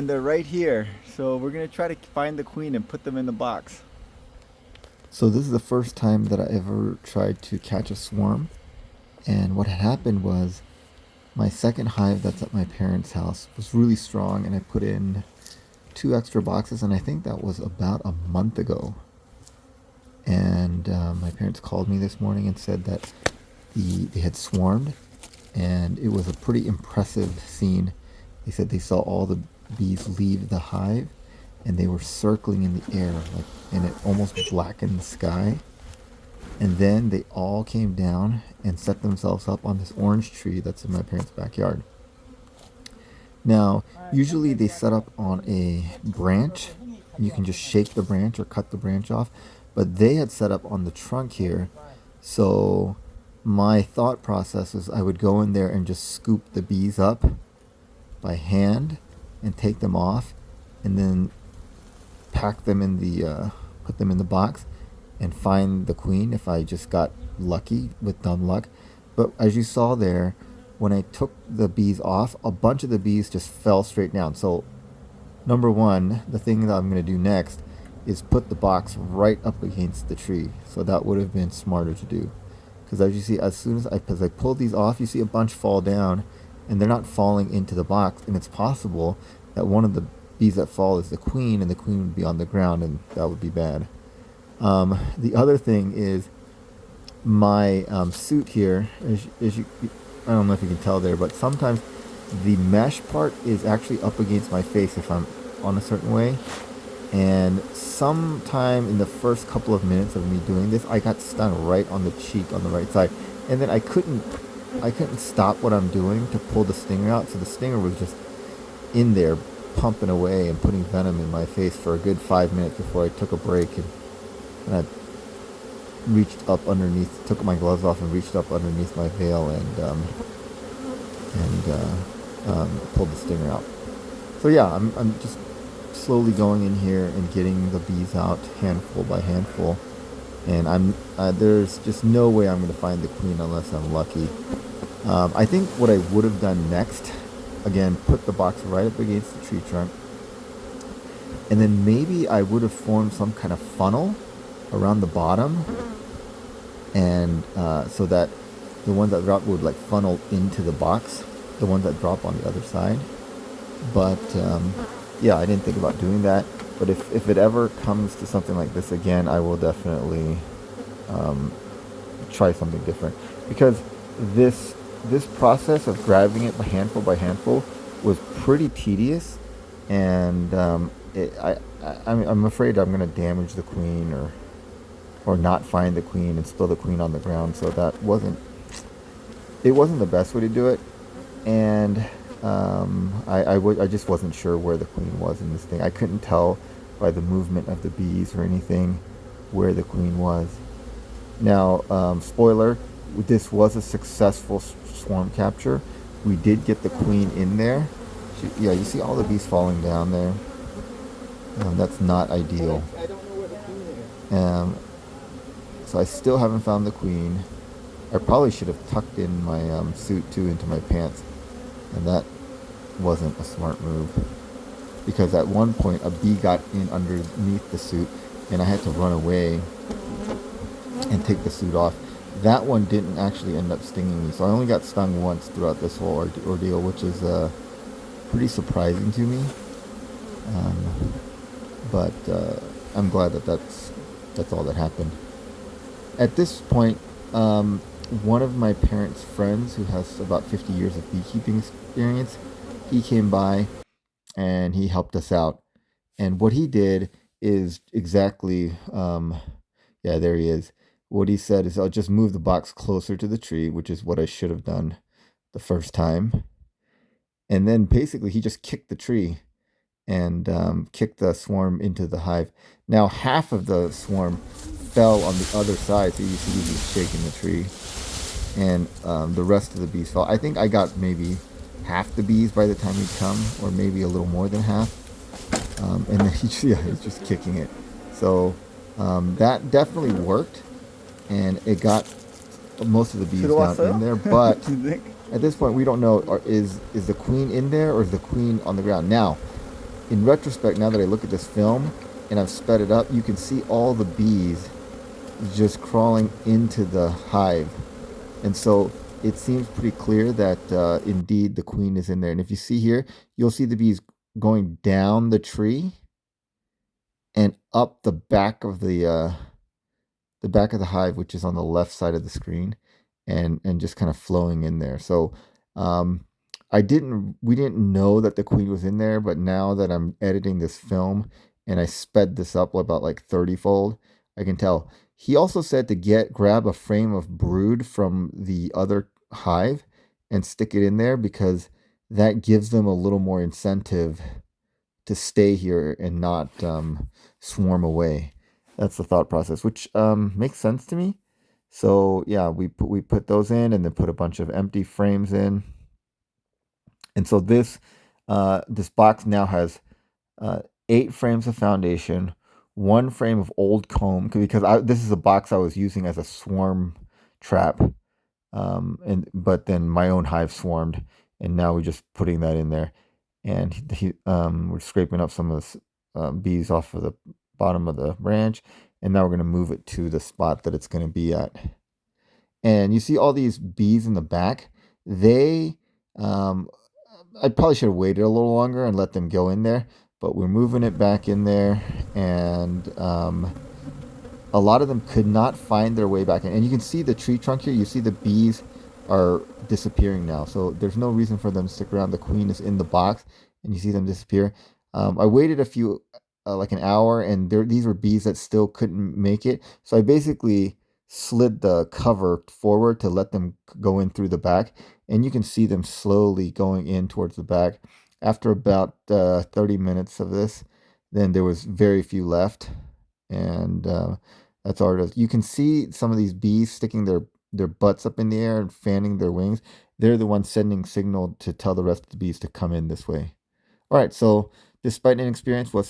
and they're right here. So we're gonna try to find the queen and put them in the box. So this is the first time that I ever tried to catch a swarm. And what had happened was my second hive that's at my parents' house was really strong, and I put in 2 extra boxes, and I think that was about a month ago. And my parents called me this morning and said that they had swarmed, and it was a pretty impressive scene. They said they saw all the bees leave the hive, and they were circling in the air, like, and it almost blackened the sky. And then they all came down and set themselves up on this orange tree that's in my parents' backyard. Now, usually they set up on a branch. You can just shake the branch or cut the branch off, but they had set up on the trunk here. So my thought process was I would go in there and just scoop the bees up by hand and take them off, and then pack them in the put them in the box and find the queen if I just got lucky with dumb luck. But as you saw there, when I took the bees off, a bunch of the bees just fell straight down. So number one, the thing that I'm going to do next is put the box right up against the tree. So that would have been smarter to do. Because as you see, as I pulled these off, you see a bunch fall down, and they're not falling into the box. And it's possible that one of the bees that fall is the queen, and the queen would be on the ground, and that would be bad. The other thing is my suit here, as you, I don't know if you can tell there, but sometimes the mesh part is actually up against my face if I'm on a certain way. And sometime in the first couple of minutes of me doing this, I got stung right on the cheek on the right side, and then I couldn't stop what I'm doing to pull the stinger out. So the stinger was just in there pumping away and putting venom in my face for a good 5 minutes before I took a break, and I reached up underneath, took my gloves off and reached up underneath my veil and pulled the stinger out. So yeah, I'm just slowly going in here and getting the bees out handful by handful, and there's just no way I'm going to find the queen unless I'm lucky. I think what I would have done next, again, put the box right up against the tree trunk, and then maybe I would have formed some kind of funnel around the bottom, and so that the ones that drop would like funnel into the box, the ones that drop on the other side. But yeah, I didn't think about doing that. But if it ever comes to something like this again, I will definitely try something different, because this process of grabbing it by handful was pretty tedious, and I'm afraid I'm going to damage the queen or not find the queen and spill the queen on the ground. So that wasn't the best way to do it, and I just wasn't sure where the queen was in this thing. I couldn't tell by the movement of the bees or anything where the queen was. Now, spoiler, this was a successful swarm capture. We did get the queen in there. Yeah, you see all the bees falling down there. That's not ideal. I don't know where the queen is. So I still haven't found the queen. I probably should have tucked in my suit too into my pants, and that wasn't a smart move, because at one point a bee got in underneath the suit and I had to run away and take the suit off. That one didn't actually end up stinging me, so I only got stung once throughout this whole ordeal, which is pretty surprising to me. But I'm glad that that's all that happened. At this point, one of my parents' friends, who has about 50 years of beekeeping experience, he came by and he helped us out. And what he did is exactly, yeah, there he is. What he said is, I'll just move the box closer to the tree, which is what I should have done the first time. And then basically he just kicked the tree and kicked the swarm into the hive. Now half of the swarm fell on the other side, so you see he's shaking the tree, and the rest of the bees fell. I think I got maybe half the bees by the time he'd come, or maybe a little more than half. And then he's just kicking it. So that definitely worked, and it got most of the bees down in there. But at this point, we don't know, is the queen in there or is the queen on the ground? Now, in retrospect, now that I look at this film and I've sped it up, you can see all the bees just crawling into the hive. And so it seems pretty clear that indeed the queen is in there. And if you see here, you'll see the bees going down the tree and up the back of the hive, which is on the left side of the screen, and just kind of flowing in there. So um, we didn't know that the queen was in there, but now that I'm editing this film and I sped this up about like 30-fold, I can tell. He also said to grab a frame of brood from the other hive and stick it in there because that gives them a little more incentive to stay here and not swarm away. That's the thought process, which makes sense to me. So yeah, we put those in and then put a bunch of empty frames in. And so this box now has 8 frames of foundation, 1 frame of old comb because this is a box I was using as a swarm trap, but then my own hive swarmed, and now we're just putting that in there, and we're scraping up some of the bees off of the bottom of the branch, and now we're going to move it to the spot that it's going to be at. And you see all these bees in the back. They, I probably should have waited a little longer and let them go in there, but we're moving it back in there, and a lot of them could not find their way back in. And you can see the tree trunk here. You see the bees are disappearing now, so there's no reason for them to stick around. The queen is in the box, and you see them disappear. I waited like an hour, and these were bees that still couldn't make it. So I basically slid the cover forward to let them go in through the back, and you can see them slowly going in towards the back. After about 30 minutes of this, then there was very few left, and that's all it is. You can see some of these bees sticking their butts up in the air and fanning their wings. They're the ones sending signal to tell the rest of the bees to come in this way. All right, so despite inexperience, was